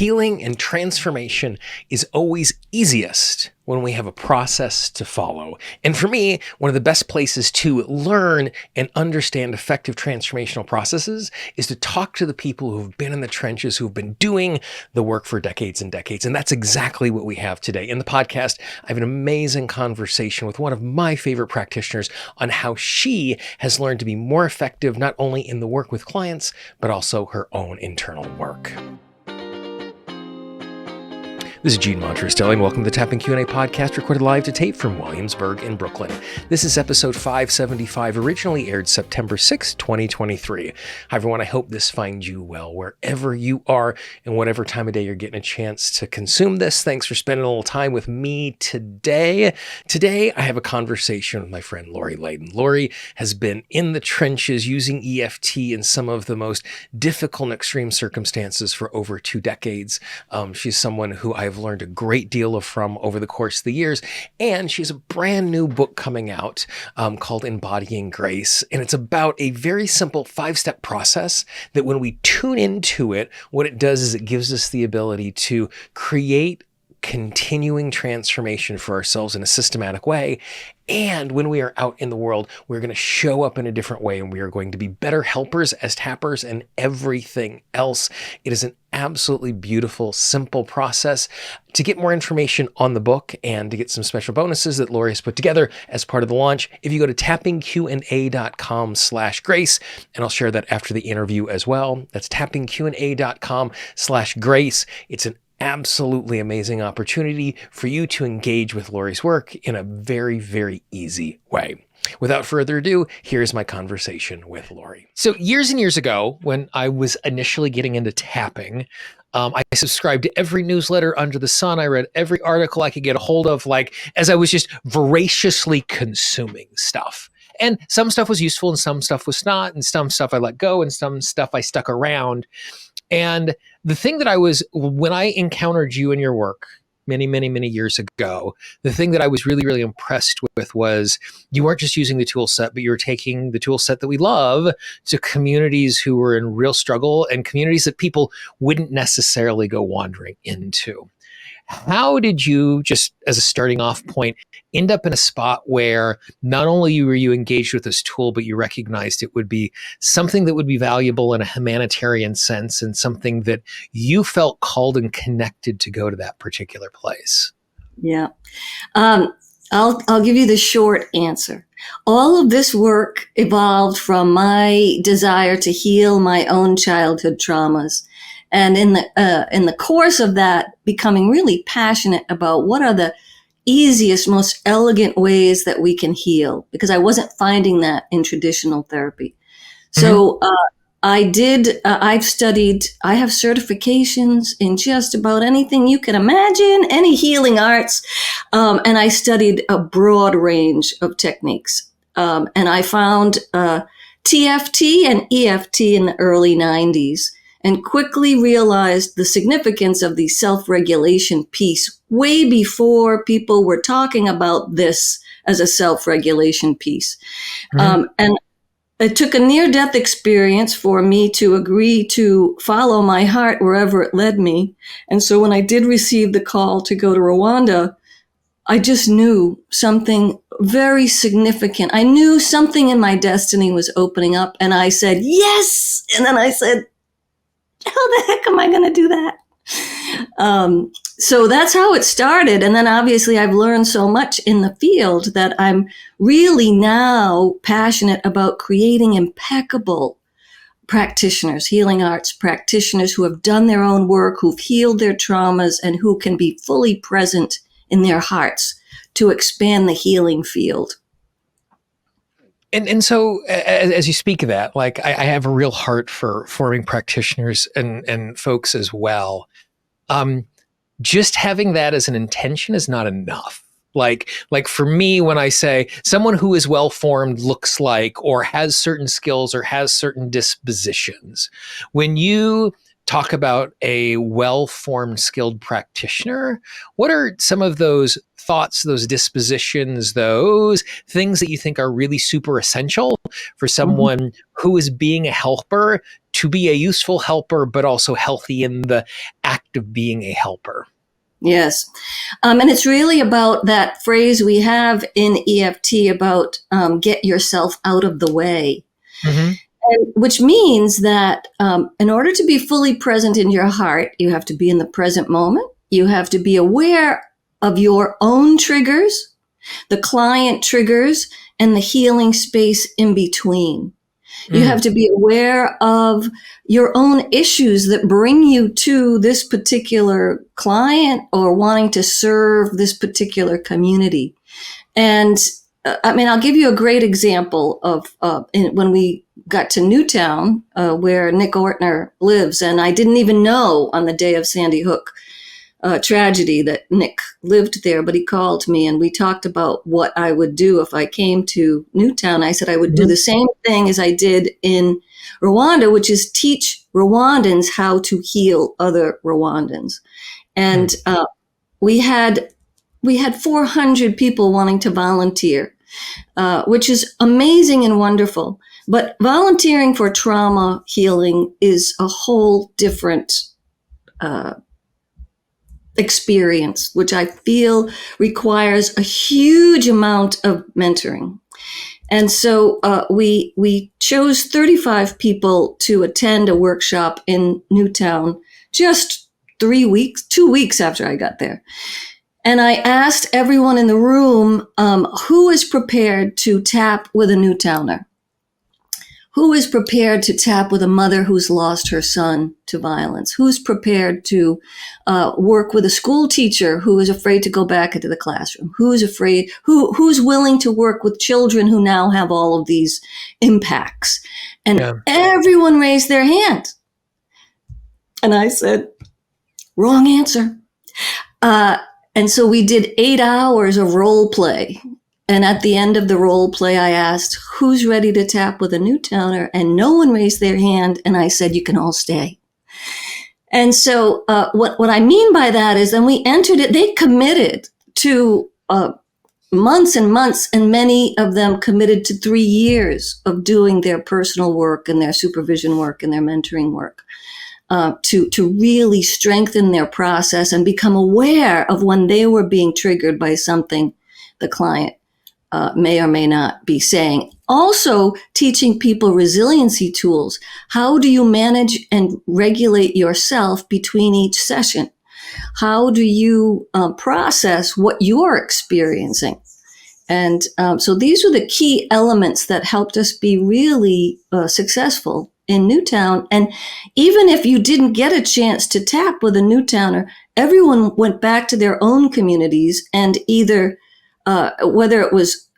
Healing and transformation is always easiest when we have a process to follow. And for me, one of the best places to learn and understand effective transformational processes is to talk to the people who've been in the trenches, who've been doing the work for decades and decades. And that's exactly what we have today. In the podcast, I have an amazing conversation with one of my favorite practitioners on how she has learned to be more effective, not only in the work with clients, but also her own internal work. This is Gene Montrastelli, and welcome to the Tapping Q&A podcast, recorded live to tape from Williamsburg in Brooklyn. This is episode 575, originally aired September 6, 2023. Hi, everyone. I hope this finds you well wherever you are and whatever time of day you're getting a chance to consume this. Thanks for spending a little time with me today. Today, I have a conversation with my friend Lori Leyden. Lori has been in the trenches using EFT in some of the most difficult and extreme circumstances for over 2 decades. She's someone who I've learned a great deal from over the course of the years. And she has a brand new book coming out called Embodying Grace. And it's about a very simple 5-step process that when we tune into it, what it does is it gives us the ability to create continuing transformation for ourselves in a systematic way. And when we are out in the world, we're going to show up in a different way, and we are going to be better helpers as tappers and everything else. It is an absolutely beautiful, simple process. To get more information on the book and to get some special bonuses that Lori has put together as part of the launch, if you go to tappingqna.com/grace, and I'll share that after the interview as well. That's tappingqna.com/grace. It's an absolutely amazing opportunity for you to engage with Lori's work in a very, very easy way. Without further ado, here's my conversation with Lori. So years and years ago, when I was initially getting into tapping, I subscribed to every newsletter under the sun. I read every article I could get a hold of, as I was just voraciously consuming stuff. And some stuff was useful and some stuff was not, and some stuff I let go and some stuff I stuck around. And the thing that when I encountered you and your work many, many, many years ago, the thing that I was really, really impressed with was you weren't just using the tool set, but you were taking the tool set that we love to communities who were in real struggle and communities that people wouldn't necessarily go wandering into. How did you, just as a starting off point, end up in a spot where not only were you engaged with this tool, but you recognized it would be something that would be valuable in a humanitarian sense and something that you felt called and connected to go to that particular place? Yeah. I'll give you the short answer. All of this work evolved from my desire to heal my own childhood traumas. And in the course of that, becoming really passionate about what are the easiest, most elegant ways that we can heal, because I wasn't finding that in traditional therapy. So I have certifications in just about anything you can imagine, any healing arts. And I studied a broad range of techniques. And I found TFT and EFT in the early 90s. And quickly realized the significance of the self-regulation piece way before people were talking about this as a self-regulation piece. And it took a near-death experience for me to agree to follow my heart wherever it led me. And so when I did receive the call to go to Rwanda, I just knew something very significant. I knew something in my destiny was opening up, and I said, yes! And then I said, how the heck am I going to do that? So that's how it started. And then obviously I've learned so much in the field that I'm really now passionate about creating impeccable practitioners, healing arts practitioners who have done their own work, who've healed their traumas, and who can be fully present in their hearts to expand the healing field. And so as you speak of that, I have a real heart for forming practitioners and folks as well. Just having that as an intention is not enough. Like for me, when I say someone who is well-formed looks like, or has certain skills or has certain dispositions, when you talk about a well-formed, skilled practitioner, what are some of those thoughts, those dispositions, those things that you think are really super essential for someone who is being a helper to be a useful helper, but also healthy in the act of being a helper? Yes. And it's really about that phrase we have in EFT about get yourself out of the way. Mm-hmm. And, which means that in order to be fully present in your heart, you have to be in the present moment. You have to be aware of your own triggers, the client triggers, and the healing space in between. You have to be aware of your own issues that bring you to this particular client or wanting to serve this particular community. And I'll give you a great example of when we got to Newtown, where Nick Ortner lives. And I didn't even know on the day of Sandy Hook tragedy that Nick lived there, but he called me and we talked about what I would do if I came to Newtown. I said I would do the same thing as I did in Rwanda, which is teach Rwandans how to heal other Rwandans. And we had 400 people wanting to volunteer, which is amazing and wonderful. But volunteering for trauma healing is a whole different experience, which I feel requires a huge amount of mentoring. And so we chose 35 people to attend a workshop in Newtown just 2 weeks after I got there. And I asked everyone in the room, who is prepared to tap with a Newtowner? Who is prepared to tap with a mother who's lost her son to violence? Who's prepared to work with a school teacher who is afraid to go back into the classroom? Who's willing to work with children who now have all of these impacts? And everyone raised their hand. And I said, wrong answer. And so we did 8 hours of role play. And at the end of the role play, I asked, who's ready to tap with a Newtowner? And no one raised their hand. And I said, you can all stay. And so what I mean by that is then we entered it. They committed to months and months, and many of them committed to 3 years of doing their personal work and their supervision work and their mentoring work to really strengthen their process and become aware of when they were being triggered by something the client may or may not be saying. Also, teaching people resiliency tools. How do you manage and regulate yourself between each session? How do you process what you're experiencing? And so these were the key elements that helped us be really successful in Newtown. And even if you didn't get a chance to tap with a Newtowner, everyone went back to their own communities and either whether it was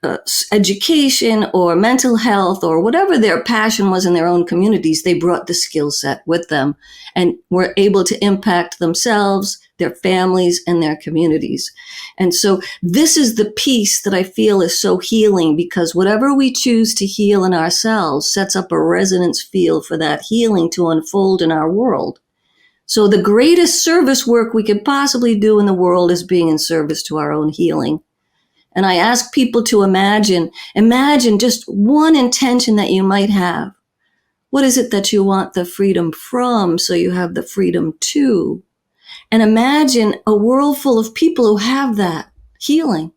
education or mental health or whatever their passion was in their own communities, they brought the skill set with them and were able to impact themselves, their families, and their communities. And so this is the piece that I feel is so healing, because whatever we choose to heal in ourselves sets up a resonance field for that healing to unfold in our world. So the greatest service work we could possibly do in the world is being in service to our own healing. And I ask people to imagine just one intention that you might have. What is it that you want the freedom from so you have the freedom to? And imagine a world full of people who have that healing.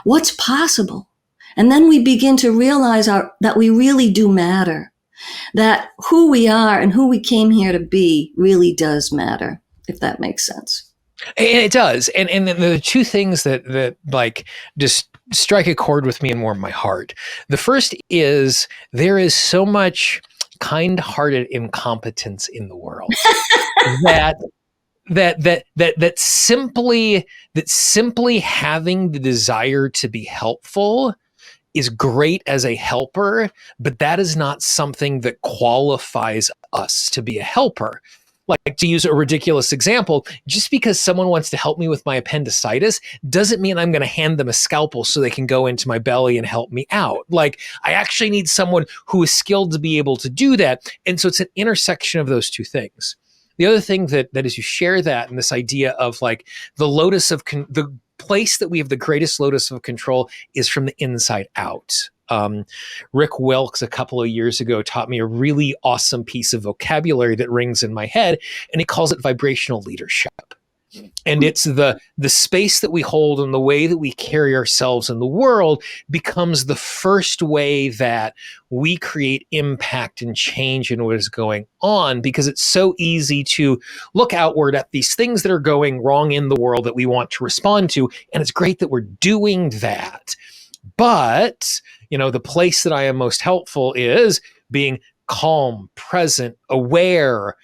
What's possible? And then we begin to realize that we really do matter, that who we are and who we came here to be really does matter, if that makes sense. And it does. And then the two things that like just strike a chord with me and warm my heart. The first is there is so much kind-hearted incompetence in the world that simply having the desire to be helpful is great as a helper, but that is not something that qualifies us to be a helper. Like, to use a ridiculous example, just because someone wants to help me with my appendicitis doesn't mean I'm going to hand them a scalpel so they can go into my belly and help me out. Like, I actually need someone who is skilled to be able to do that. And so it's an intersection of those two things. The other thing that as you share that, and this idea of like the the place that we have the greatest locus of control is from the inside out. Rick Wilkes a couple of years ago taught me a really awesome piece of vocabulary that rings in my head, and he calls it vibrational leadership. And it's the space that we hold and the way that we carry ourselves in the world becomes the first way that we create impact and change in what is going on, because it's so easy to look outward at these things that are going wrong in the world that we want to respond to. And it's great that we're doing that. But, the place that I am most helpful is being calm, present, aware,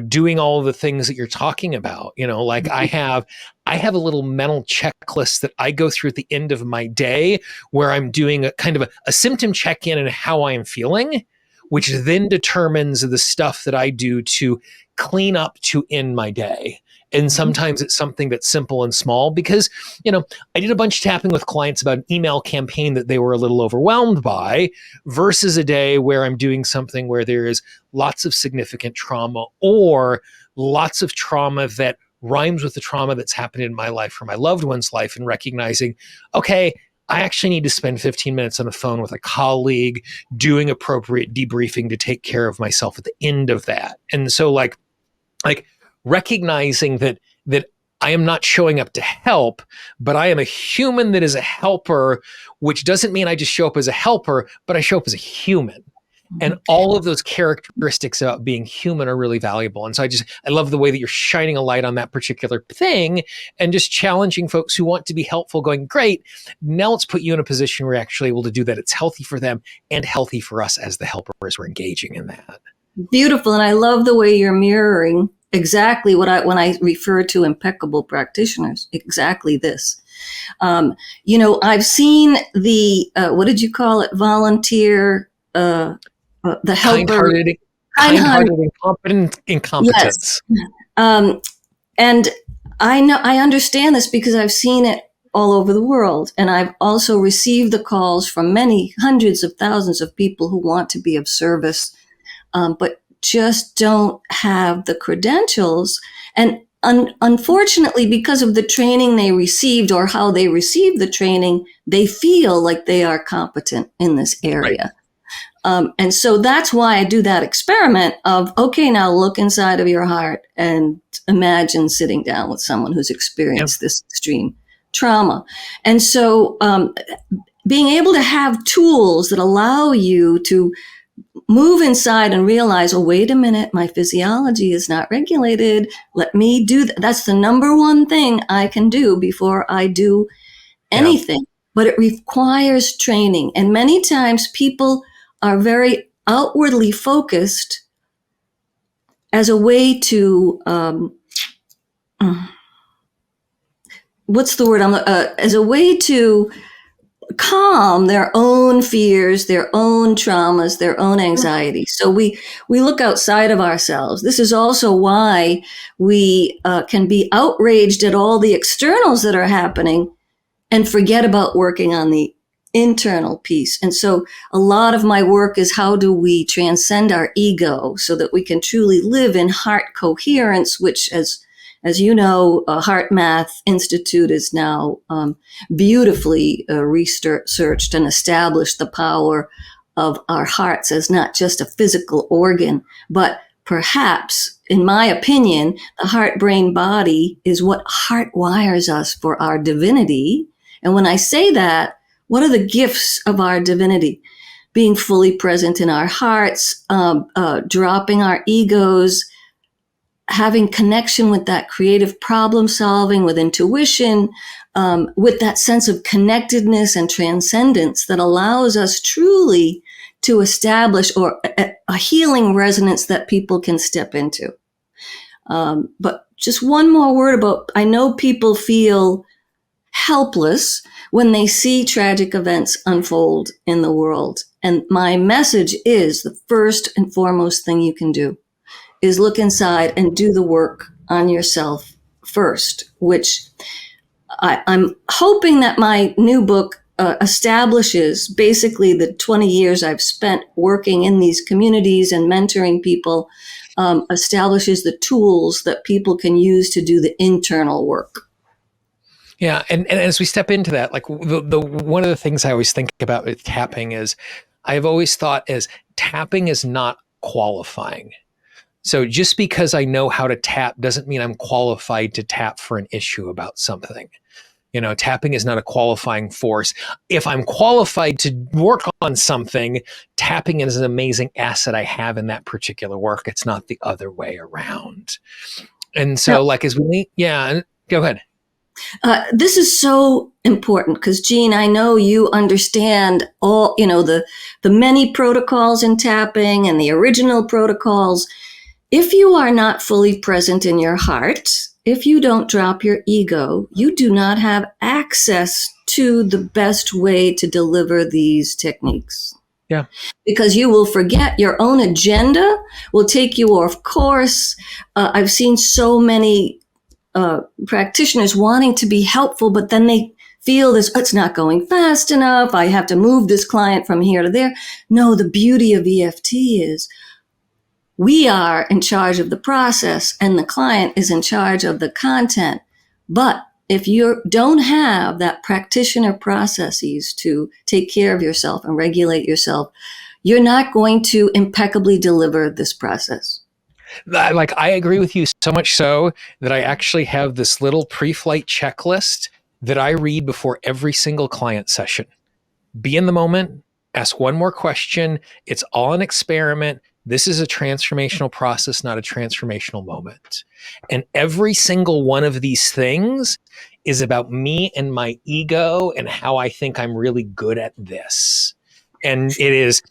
doing all of the things that you're talking about. Like I have a little mental checklist that I go through at the end of my day where I'm doing a kind of a symptom check-in and how I am feeling, which then determines the stuff that I do to clean up to end my day. And sometimes it's something that's simple and small because, I did a bunch of tapping with clients about an email campaign that they were a little overwhelmed by versus a day where I'm doing something where there is lots of significant trauma or lots of trauma that rhymes with the trauma that's happened in my life or my loved one's life, and recognizing, okay, I actually need to spend 15 minutes on the phone with a colleague doing appropriate debriefing to take care of myself at the end of that. And so like recognizing that I am not showing up to help, but I am a human that is a helper, which doesn't mean I just show up as a helper, but I show up as a human. And all of those characteristics about being human are really valuable. And so I love the way that you're shining a light on that particular thing and just challenging folks who want to be helpful, going, great, now let's put you in a position where you're actually able to do that. It's healthy for them and healthy for us as the helper as we're engaging in that. Beautiful. And I love the way you're mirroring exactly when I refer to impeccable practitioners, exactly this. I've seen the, what did you call it? Volunteer, the helper. Kind-hearted, incompetence. Yes. And I understand this because I've seen it all over the world. And I've also received the calls from many hundreds of thousands of people who want to be of service, but just don't have the credentials. And unfortunately, because of the training they received or how they received the training, they feel like they are competent in this area. Right. And so that's why I do that experiment of, okay, now look inside of your heart and imagine sitting down with someone who's experienced this extreme trauma. And so being able to have tools that allow you to move inside and realize, oh, wait a minute, my physiology is not regulated. Let me do that. That's the number one thing I can do before I do anything. Yeah. But it requires training. And many times people are very outwardly focused as a way to, as a way to calm their own fears, their own traumas, their own anxiety. So we look outside of ourselves. This is also why we can be outraged at all the externals that are happening and forget about working on the internal piece. And so a lot of my work is how do we transcend our ego so that we can truly live in heart coherence, which as you know, Heart Math Institute is now beautifully researched and established the power of our hearts as not just a physical organ, but perhaps, in my opinion, the heart-brain body is what heart wires us for our divinity. And when I say that, what are the gifts of our divinity? Being fully present in our hearts, dropping our egos, having connection with that creative problem solving, with intuition, with that sense of connectedness and transcendence that allows us truly to establish or a healing resonance that people can step into. But just one more word about, I know people feel helpless when they see tragic events unfold in the world. And my message is the first and foremost thing you can do is look inside and do the work on yourself first, which I'm hoping that my new book establishes basically the 20 years I've spent working in these communities and mentoring people, establishes the tools that people can use to do the internal work. Yeah, and as we step into that, like the one of the things I always think about with tapping is, I've always thought as tapping is not qualifying. So just because I know how to tap doesn't mean I'm qualified to tap for an issue about something. Tapping is not a qualifying force. If I'm qualified to work on something, tapping is an amazing asset I have in that particular work. It's not the other way around. And so, like, as we, go ahead. This is so important because, Jean, I know you understand all, the many protocols in tapping and the original protocols. If you are not fully present in your heart, if you don't drop your ego, you do not have access to the best way to deliver these techniques. Yeah. Because you will forget your own agenda, will take you off course. I've seen so many practitioners wanting to be helpful, but then they feel this, it's not going fast enough. I have to move this client from here to there. No, the beauty of EFT is we are in charge of the process and the client is in charge of the content. But if you don't have that practitioner processes to take care of yourself and regulate yourself, you're not going to impeccably deliver this process. Like, I agree with you so much so that I actually have this little pre-flight checklist that I read before every single client session. Be in the moment, ask one more question. It's all an experiment. This is a transformational process, not a transformational moment. And every single one of these things is about me and my ego and how I think I'm really good at this. And it is,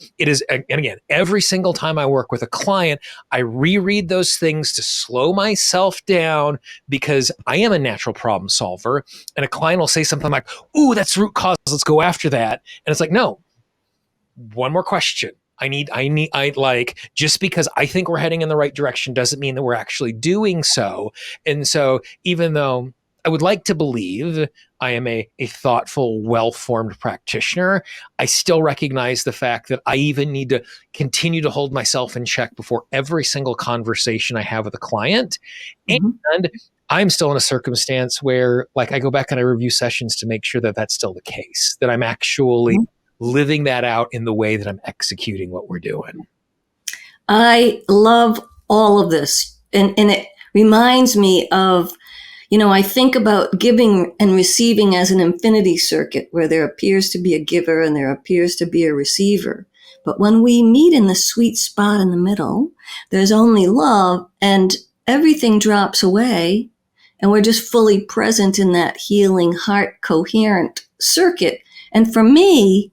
and again, every single time I work with a client, I reread those things to slow myself down because I am a natural problem solver. And a client will say something like, "Ooh, that's root cause. Let's go after that." And it's like, no, one more question. Just because I think we're heading in the right direction doesn't mean that we're actually doing so. And so even though I would like to believe I am a thoughtful, well-formed practitioner, I still recognize the fact that I even need to continue to hold myself in check before every single conversation I have with a client. Mm-hmm. And I'm still in a circumstance where, like, I go back and I review sessions to make sure that that's still the case, that I'm actually living that out in the way that I'm executing what we're doing. I love all of this. And it reminds me of, I think about giving and receiving as an infinity circuit where there appears to be a giver and there appears to be a receiver. But when we meet in the sweet spot in the middle, there's only love and everything drops away and we're just fully present in that healing heart coherent circuit. And for me,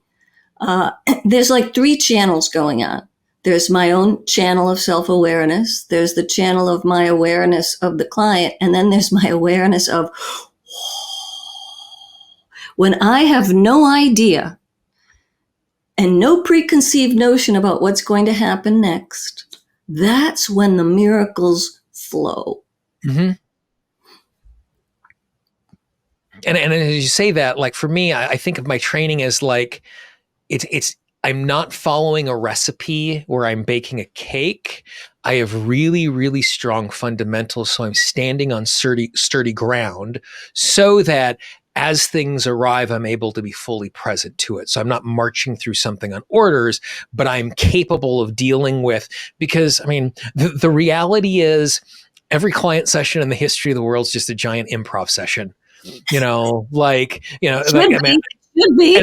there's like 3 channels going on. There's my own channel of self-awareness. There's the channel of my awareness of the client. And then there's my awareness of when I have no idea and no preconceived notion about what's going to happen next. That's when the miracles flow. Mm-hmm. And as you say that, like, for me, I think of my training as like, I'm not following a recipe where I'm baking a cake. I have really, really strong fundamentals. So I'm standing on sturdy ground so that as things arrive, I'm able to be fully present to it. So I'm not marching through something on orders, but I'm capable of dealing with, because I mean, the reality is every client session in the history of the world is just a giant improv session, Should be.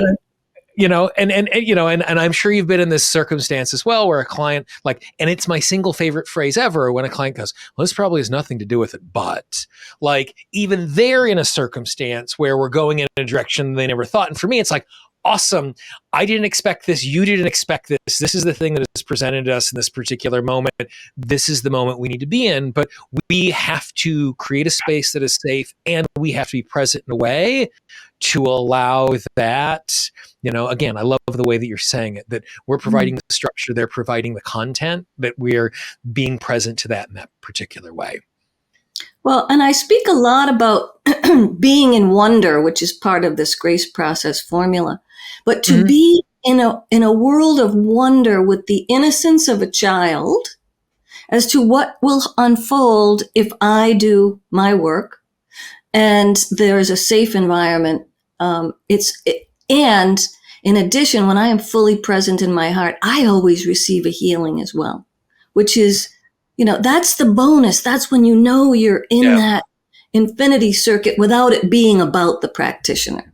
And I'm sure you've been in this circumstance as well, where a client, like, and it's my single favorite phrase ever, when a client goes, "Well, this probably has nothing to do with it," but like, even they're in a circumstance where we're going in a direction they never thought. And for me, it's like, awesome. I didn't expect this. You didn't expect this. This is the thing that is presented to us in this particular moment. This is the moment we need to be in, but we have to create a space that is safe and we have to be present in a way to allow that, again, I love the way that you're saying it, that we're providing the structure, they're providing the content, that we're being present to that in that particular way. Well, and I speak a lot about being in wonder, which is part of this grace process formula, but to Mm-hmm. be in a world of wonder with the innocence of a child as to what will unfold if I do my work and there's a safe environment. And in addition, when I am fully present in my heart, I always receive a healing as well, which is, that's the bonus. That's when you're in that infinity circuit without it being about the practitioner.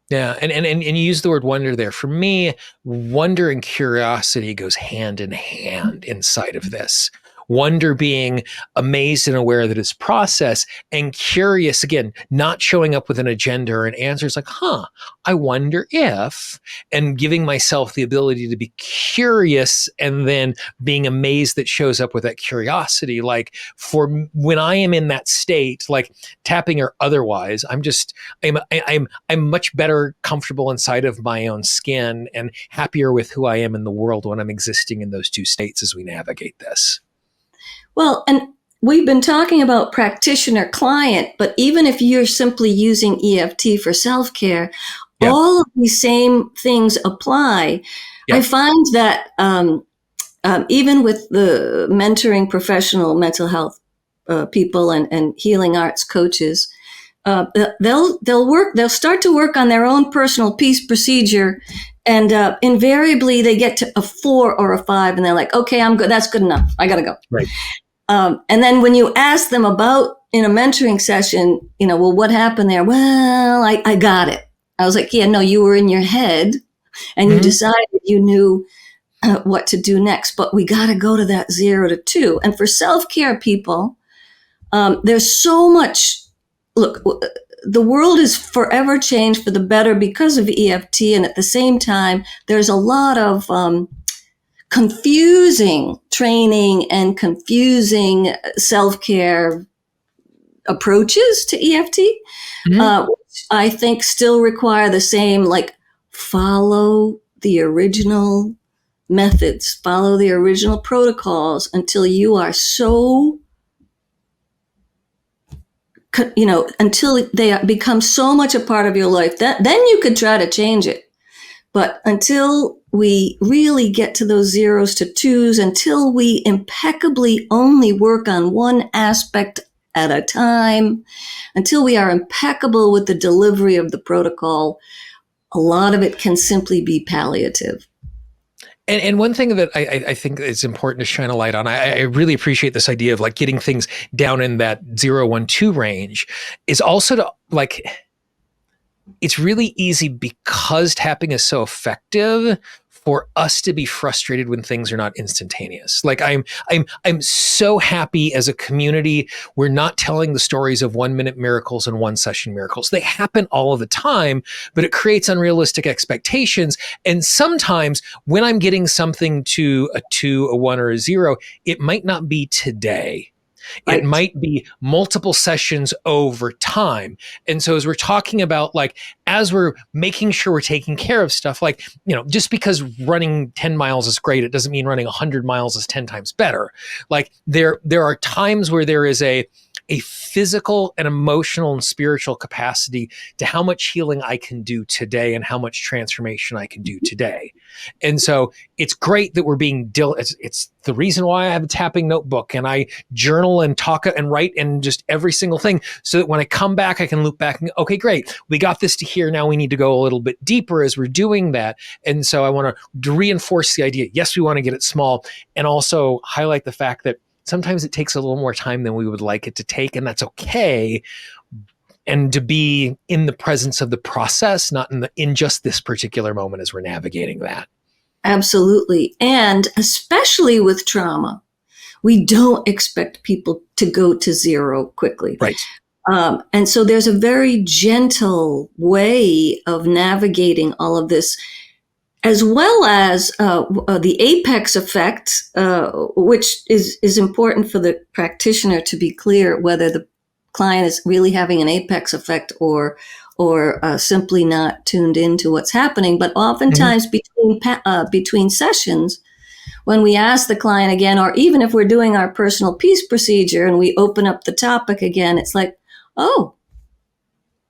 Yeah. And you use the word wonder there. For me, wonder and curiosity goes hand in hand inside of this. Wonder being amazed and aware that it's process, and curious, again, not showing up with an agenda or an answer. It's like, I wonder if, and giving myself the ability to be curious and then being amazed that shows up with that curiosity. Like for when I am in that state, like tapping or otherwise, I'm much better comfortable inside of my own skin and happier with who I am in the world when I'm existing in those two states as we navigate this. Well, and we've been talking about practitioner client, but even if you're simply using EFT for self-care, all of these same things apply. I find that even with the mentoring professional mental health people and healing arts coaches, they'll start to work on their own personal peace procedure, and invariably they get to a 4 or a 5, and they're like, okay, I'm good. That's good enough. I got to go. Right. And then when you ask them about in a mentoring session, well, what happened there? Well, I got it. I was like, yeah, no, you were in your head and you decided you knew what to do next, but we got to go to that 0 to 2. And for self-care people, there's so much, look, the world is forever changed for the better because of EFT. And at the same time, there's a lot of confusing training and confusing self-care approaches to EFT, which I think still require the same, like, follow the original methods, follow the original protocols until you are so, until they become so much a part of your life that then you could try to change it. But until we really get to those 0s to 2s, until we impeccably only work on one aspect at a time, until we are impeccable with the delivery of the protocol, a lot of it can simply be palliative. And one thing that I think is important to shine a light on, I really appreciate this idea of like getting things down in that 0, 1, 2 range, is also to like, it's really easy because tapping is so effective for us to be frustrated when things are not instantaneous. Like I'm so happy as a community, we're not telling the stories of 1-minute miracles and 1-session miracles. They happen all of the time, but it creates unrealistic expectations. And sometimes when I'm getting something to a 2, a 1, or a 0, it might not be today. Right. It might be multiple sessions over time. And so as we're talking about, like, as we're making sure we're taking care of stuff, like, just because running 10 miles is great, it doesn't mean running 100 miles is 10 times better. Like there are times where there is a physical and emotional and spiritual capacity to how much healing I can do today and how much transformation I can do today. And so it's great that we're being it's the reason why I have a tapping notebook and I journal and talk and write and just every single thing, so that when I come back, I can loop back and go, okay, great. We got this to here. Now we need to go a little bit deeper as we're doing that. And so I want to reinforce the idea. Yes, we want to get it small, and also highlight the fact that sometimes it takes a little more time than we would like it to take, and that's okay. And to be in the presence of the process, not in just this particular moment as we're navigating that. Absolutely. And especially with trauma, we don't expect people to go to 0 quickly. Right. And so there's a very gentle way of navigating all of this, as well as the apex effect, which is important for the practitioner to be clear whether the client is really having an apex effect or simply not tuned into what's happening. But oftentimes between sessions, when we ask the client again, or even if we're doing our personal peace procedure and we open up the topic again, it's like, oh,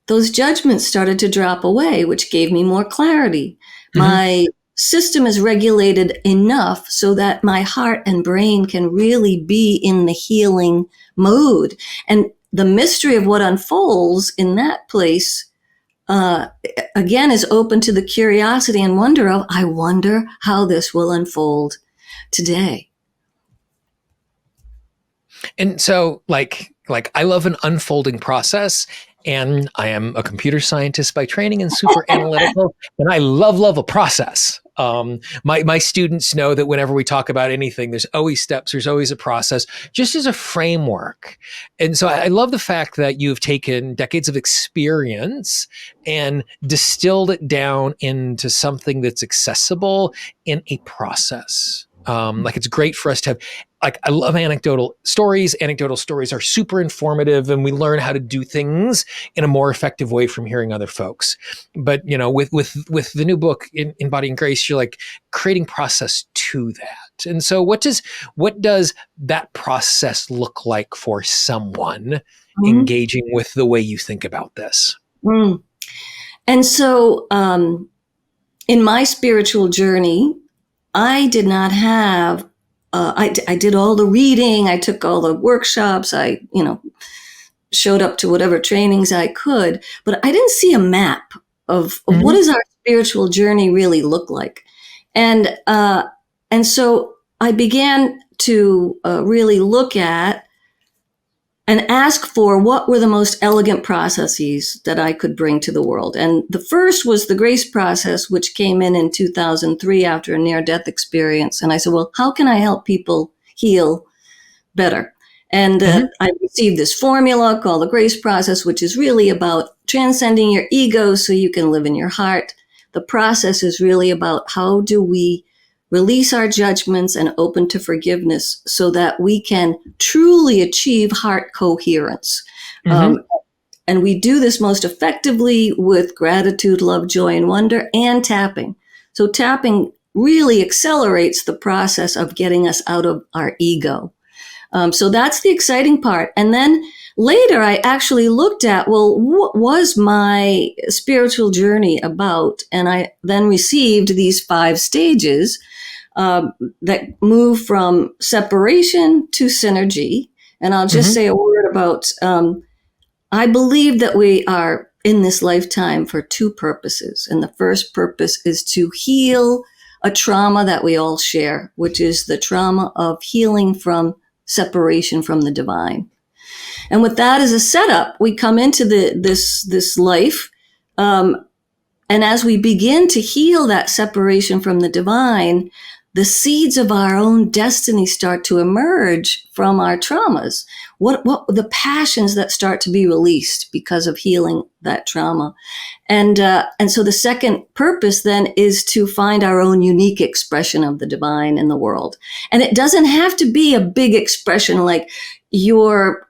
those judgments started to drop away, which gave me more clarity. Mm-hmm. My system is regulated enough so that my heart and brain can really be in the healing mode. And the mystery of what unfolds in that place, again, is open to the curiosity and wonder of, I wonder how this will unfold today. And so like I love an unfolding process, and I am a computer scientist by training and super analytical, and I love a process. My students know that whenever we talk about anything, there's always steps, there's always a process, just as a framework. And so I love the fact that you've taken decades of experience and distilled it down into something that's accessible in a process. Like, it's great for us to have, like, I love anecdotal stories. Anecdotal stories are super informative, and we learn how to do things in a more effective way from hearing other folks. But, you know, with the new book, Embodying Grace, you're like creating process to that. And so what does that process look like for someone engaging with the way you think about this? And so, in my spiritual journey, I did not have, I did all the reading, I took all the workshops, I, showed up to whatever trainings I could, but I didn't see a map of what does our spiritual journey really look like. And so I began to really look at and ask for what were the most elegant processes that I could bring to the world. And the first was the grace process, which came in 2003 after a near-death experience. And I said, well, how can I help people heal better? And I received this formula called the grace process, which is really about transcending your ego so you can live in your heart. The process is really about how do we release our judgments and open to forgiveness so that we can truly achieve heart coherence. And we do this most effectively with gratitude, love, joy, and wonder, and tapping. So tapping really accelerates the process of getting us out of our ego. So that's the exciting part. And then later I actually looked at, well, what was my spiritual journey about? And I then received these 5 stages that move from separation to synergy. And I'll just say a word about, I believe that we are in this lifetime for 2 purposes. And the first purpose is to heal a trauma that we all share, which is the trauma of healing from separation from the divine. And with that as a setup, we come into this life, and as we begin to heal that separation from the divine, the seeds of our own destiny start to emerge from our traumas. What the passions that start to be released because of healing that trauma. And so the second purpose then is to find our own unique expression of the divine in the world. And it doesn't have to be a big expression like your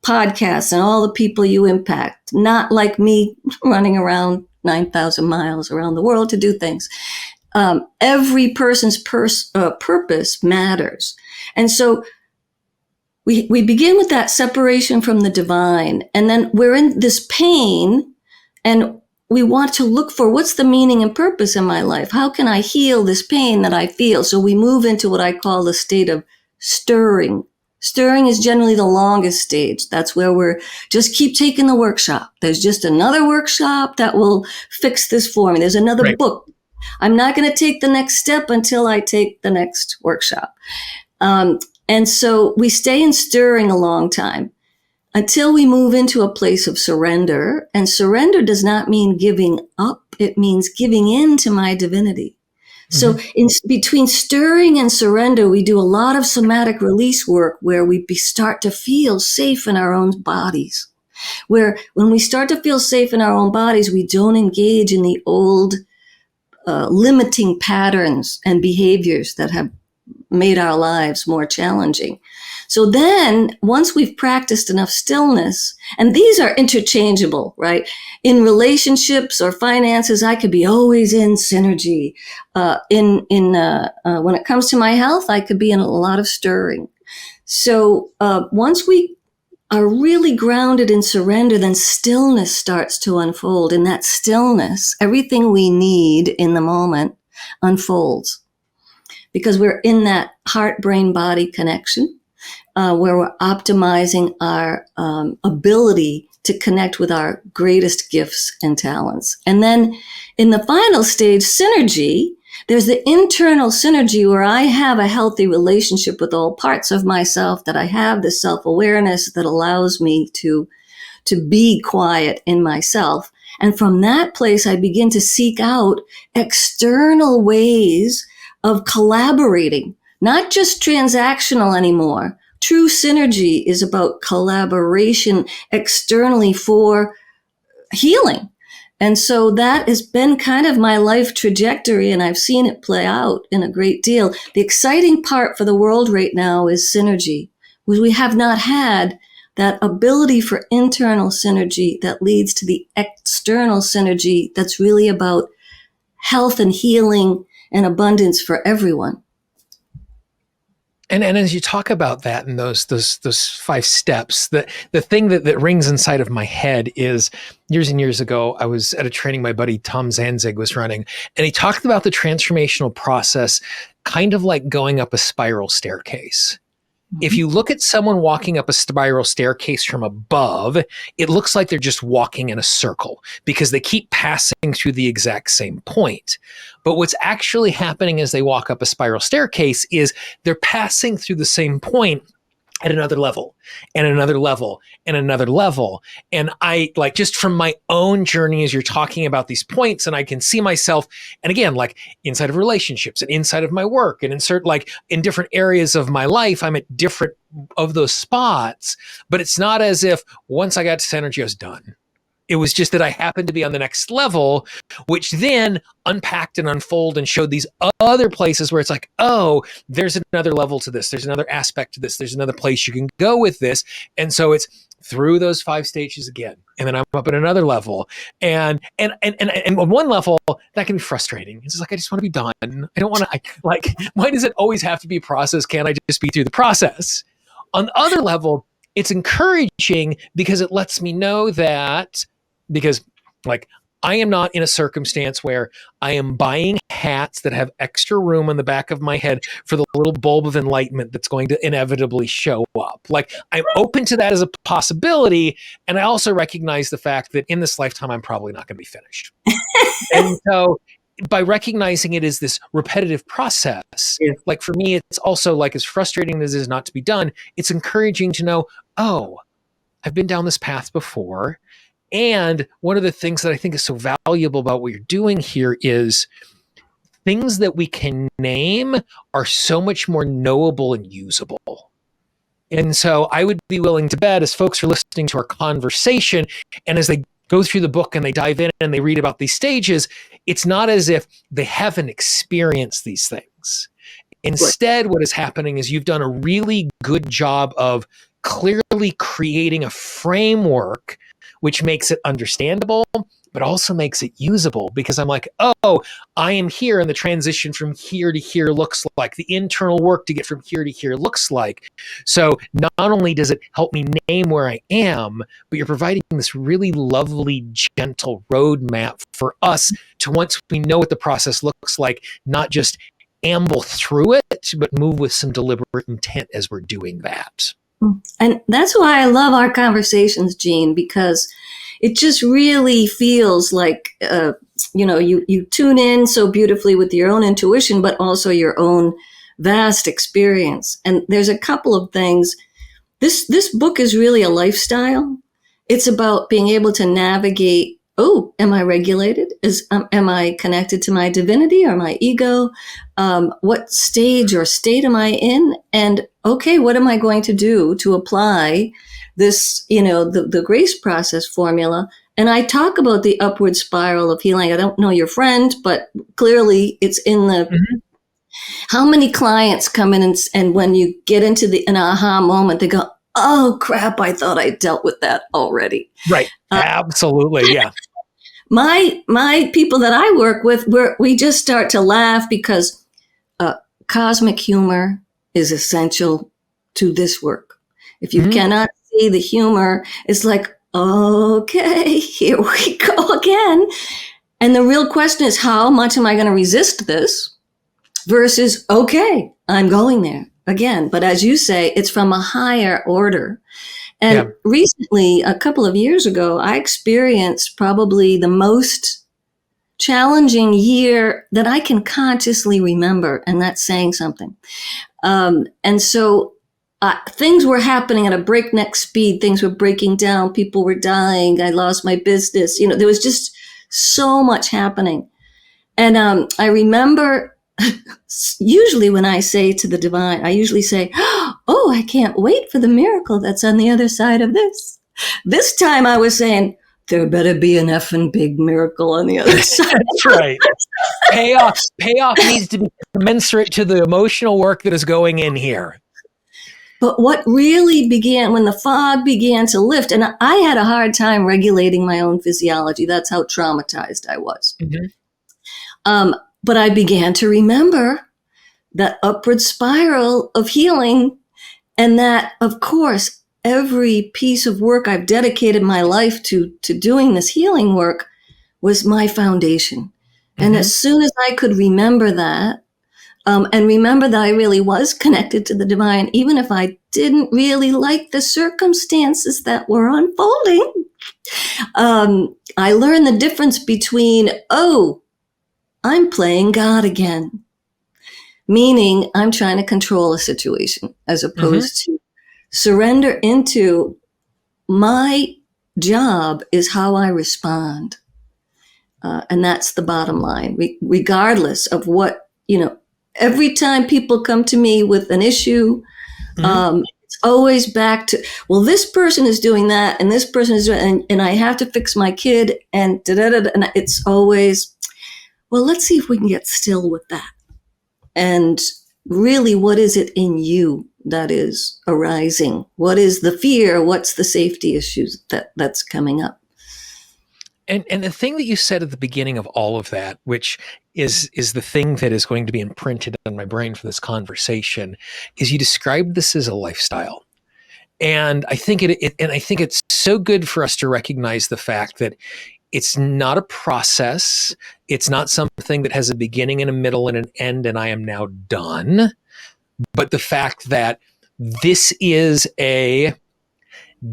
podcast and all the people you impact, not like me running around 9,000 miles around the world to do things. Every person's purpose matters. And so we begin with that separation from the divine, and then we're in this pain, and we want to look for what's the meaning and purpose in my life? How can I heal this pain that I feel? So we move into what I call the state of stirring. Stirring is generally the longest stage. That's where we're just keep taking the workshop. There's just another workshop that will fix this for me. There's another book. I'm not going to take the next step until I take the next workshop. And so we stay in stirring a long time until we move into a place of surrender. And surrender does not mean giving up. It means giving in to my divinity. So in between stirring and surrender, we do a lot of somatic release work where we start to feel safe in our own bodies. Where when we start to feel safe in our own bodies, we don't engage in the old limiting patterns and behaviors that have made our lives more challenging. So then once we've practiced enough stillness, and these are interchangeable, right? In relationships or finances, I could be always in synergy. When it comes to my health, I could be in a lot of stirring. So once we are really grounded in surrender, then stillness starts to unfold. In that stillness, everything we need in the moment unfolds, because we're in that heart-brain-body connection where we're optimizing our ability to connect with our greatest gifts and talents. And then in the final stage, synergy, there's the internal synergy where I have a healthy relationship with all parts of myself, that I have the self-awareness that allows me to be quiet in myself. And from that place, I begin to seek out external ways of collaborating, not just transactional anymore. True synergy is about collaboration externally for healing. And so that has been kind of my life trajectory, and I've seen it play out in a great deal. The exciting part for the world right now is synergy, because we have not had that ability for internal synergy that leads to the external synergy that's really about health and healing and abundance for everyone. And as you talk about that and those 5 steps, the thing that rings inside of my head is years and years ago, I was at a training my buddy Tom Zanzig was running, and he talked about the transformational process kind of like going up a spiral staircase. If you look at someone walking up a spiral staircase from above, it looks like they're just walking in a circle because they keep passing through the exact same point. But what's actually happening as they walk up a spiral staircase is they're passing through the same point at another level and another level and another level. And I like, just from my own journey, as you're talking about these points, and I can see myself, and again, like inside of relationships and inside of my work and insert like in different areas of my life, I'm at different of those spots, but it's not as if once I got to synergy, I was done. It was just that I happened to be on the next level, which then unpacked and unfolded and showed these other places where it's like, oh, there's another level to this. There's another aspect to this. There's another place you can go with this. And so it's through those 5 stages again. And then I'm up at another level. And on one level, that can be frustrating. It's just like, I just want to be done. I don't want to, like, why does it always have to be a process? Can't I just be through the process? On the other level, it's encouraging because it lets me know that, because like I am not in a circumstance where I am buying hats that have extra room on the back of my head for the little bulb of enlightenment that's going to inevitably show up. Like I'm open to that as a possibility. And I also recognize the fact that in this lifetime, I'm probably not going to be finished. And so by recognizing it as this repetitive process, like for me, it's also like as frustrating as it is not to be done, it's encouraging to know, oh, I've been down this path before. And one of the things that I think is so valuable about what you're doing here is things that we can name are so much more knowable and usable. And so I would be willing to bet, as folks are listening to our conversation and as they go through the book and they dive in and they read about these stages, it's not as if they haven't experienced these things. Instead, what is happening is you've done a really good job of clearly creating a framework which makes it understandable, but also makes it usable, because I'm like, oh, I am here, and the transition from here to here looks like, the internal work to get from here to here looks like. So not only does it help me name where I am, but you're providing this really lovely, gentle roadmap for us to, once we know what the process looks like, not just amble through it, but move with some deliberate intent as we're doing that. And that's why I love our conversations, Jean, because it just really feels like, you tune in so beautifully with your own intuition, but also your own vast experience. And there's a couple of things. This book is really a lifestyle. It's about being able to navigate, oh, am I regulated? Am I connected to my divinity or my ego? What stage or state am I in? And okay, what am I going to do to apply this, the grace process formula? And I talk about the upward spiral of healing. I don't know your friend, but clearly it's in the, how many clients come in and when you get into an aha moment, they go, oh crap, I thought I dealt with that already. Right. Absolutely. Yeah. My people that I work with, we just start to laugh because cosmic humor is essential to this work. If you cannot see the humor. It's like, okay, here we go again. And the real question is, how much am I going to resist this versus, okay, I'm going there again. But as you say, it's from a higher order. And recently, a couple of years ago, I experienced probably the most challenging year that I can consciously remember. And that's saying something. And so things were happening at a breakneck speed. Things were breaking down. People were dying. I lost my business. There was just so much happening. And I remember usually when I say to the divine, I usually say, oh, I can't wait for the miracle that's on the other side of this. This time I was saying, there better be an effing big miracle on the other side. That's right. Payoff needs to be commensurate to the emotional work that is going in here. But what really began when the fog began to lift, and I had a hard time regulating my own physiology. That's how traumatized I was. Mm-hmm. But I began to remember that upward spiral of healing, and that, of course, every piece of work I've dedicated my life to doing this healing work was my foundation. Mm-hmm. And as soon as I could remember that, and remember that I really was connected to the divine, even if I didn't really like the circumstances that were unfolding. I learned the difference between, oh, I'm playing God again, meaning I'm trying to control a situation, as opposed to surrender into my job is how I respond. And that's the bottom line, regardless of what, every time people come to me with an issue, it's always back to, well, this person is doing that, and this person is doing, and I have to fix my kid, and and it's always, well, let's see if we can get still with that. And really, what is it in you that is arising? What is the fear? What's the safety issues that's coming up? And the thing that you said at the beginning of all of that, which is the thing that is going to be imprinted on my brain for this conversation, is you described this as a lifestyle. And I think it's so good for us to recognize the fact that it's not a process. It's not something that has a beginning and a middle and an end, and I am now done. But the fact that this is a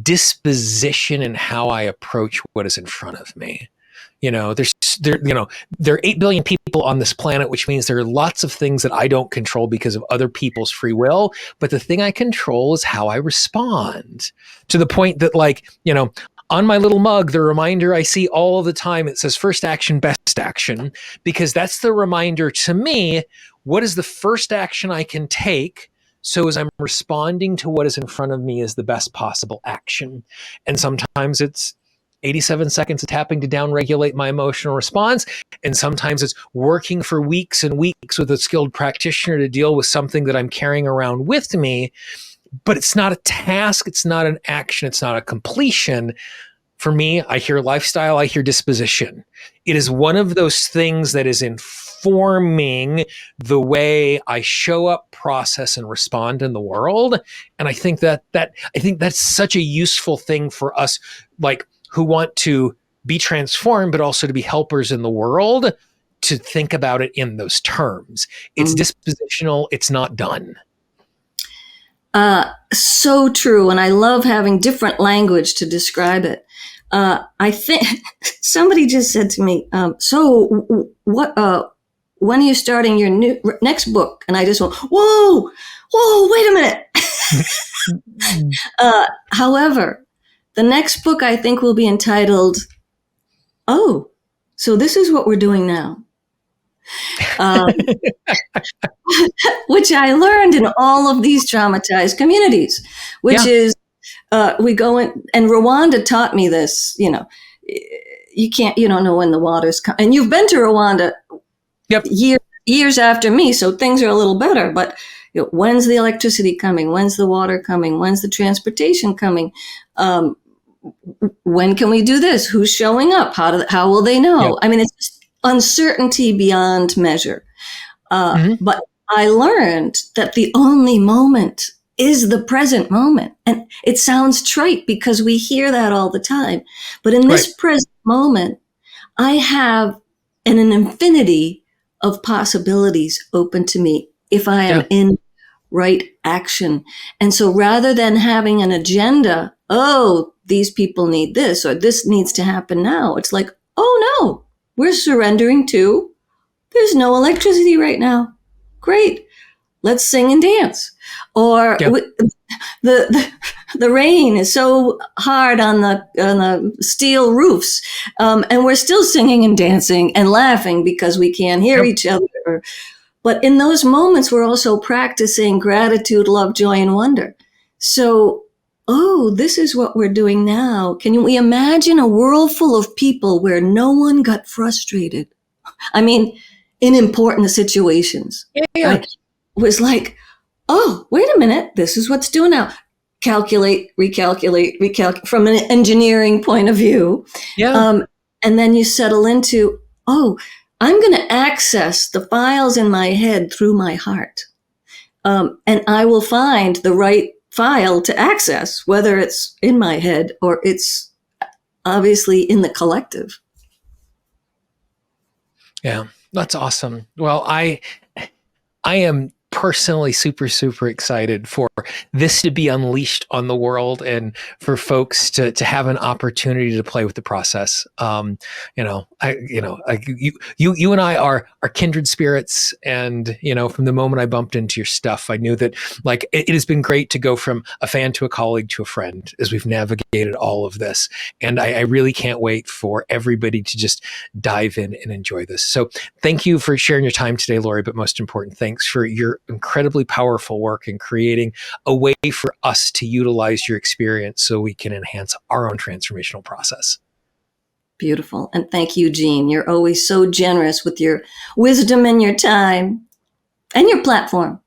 disposition in how I approach what is in front of me. There are 8 billion people on this planet, which means there are lots of things that I don't control because of other people's free will. But the thing I control is how I respond, to the point that, on my little mug, the reminder I see all the time, it says first action, best action, because that's the reminder to me, what is the first action I can take? So as I'm responding to what is in front of me is the best possible action. And sometimes it's 87 seconds of tapping to downregulate my emotional response. And sometimes it's working for weeks and weeks with a skilled practitioner to deal with something that I'm carrying around with me. But it's not a task. It's not an action. It's not a completion. For me, I hear lifestyle, I hear disposition. It is one of those things that is informing the way I show up, process, and respond in the world. And I think that's such a useful thing for us, who want to be transformed, but also to be helpers in the world, to think about it in those terms. It's dispositional. It's not done. So true. And I love having different language to describe it. I think somebody just said to me, so what, when are you starting your next book? And I just went, whoa, wait a minute. However, the next book I think will be entitled, oh, so this is what we're doing now. Which I learned in all of these traumatized communities, which is, we go in, and Rwanda taught me this, you don't know when the water's coming. And you've been to Rwanda years after me, so things are a little better. But when's the electricity coming? When's the water coming? When's the transportation coming? When can we do this? Who's showing up? How will they know? Yep. I mean, it's just uncertainty beyond measure. But I learned that the only moment is the present moment. And it sounds trite because we hear that all the time. But in this present moment, I have an infinity of possibilities open to me if I am in right action. And so rather than having an agenda, oh, these people need this or this needs to happen now, it's like, oh no, we're surrendering to, there's no electricity right now. Great. Let's sing and dance. Or the rain is so hard on the steel roofs, and we're still singing and dancing and laughing because we can't hear each other. But in those moments, we're also practicing gratitude, love, joy, and wonder. So, oh, this is what we're doing now. Can we imagine a world full of people where no one got frustrated? I mean, in important situations. Right? It was like, oh, wait a minute, this is what's doing now. Calculate, recalculate from an engineering point of view. And then you settle into, oh, I'm going to access the files in my head through my heart. And I will find the right file to access, whether it's in my head or it's obviously in the collective. Yeah, that's awesome. Well, I am personally super excited for this to be unleashed on the world and for folks to have an opportunity to play with the process. You and I are kindred spirits, and from the moment I bumped into your stuff, I knew that like it has been great to go from a fan to a colleague to a friend as we've navigated all of this, and I really can't wait for everybody to just dive in and enjoy this. So thank you for sharing your time today, Lori, but most important, thanks for your incredibly powerful work in creating a way for us to utilize your experience so we can enhance our own transformational process. Beautiful. And thank you, Jean. You're always so generous with your wisdom and your time and your platform.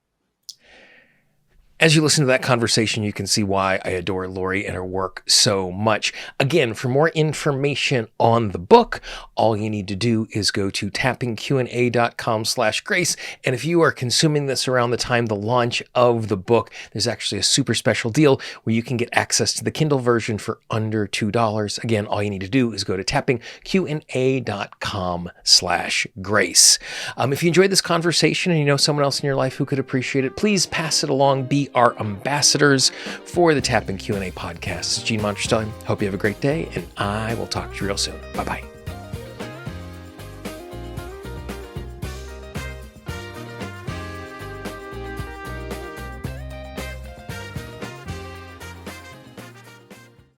As you listen to that conversation, you can see why I adore Lori and her work so much. Again, for more information on the book, all you need to do is go to tappingqna.com/grace. And if you are consuming this around the time the launch of the book, there's actually a super special deal where you can get access to the Kindle version for under $2. Again, all you need to do is go to tappingqna.com/grace. If you enjoyed this conversation and you know someone else in your life who could appreciate it, please pass it along. Be our ambassadors for the Tapping Q&A podcast. It's Gene Montrestone. Hope you have a great day, and I will talk to you real soon. Bye-bye.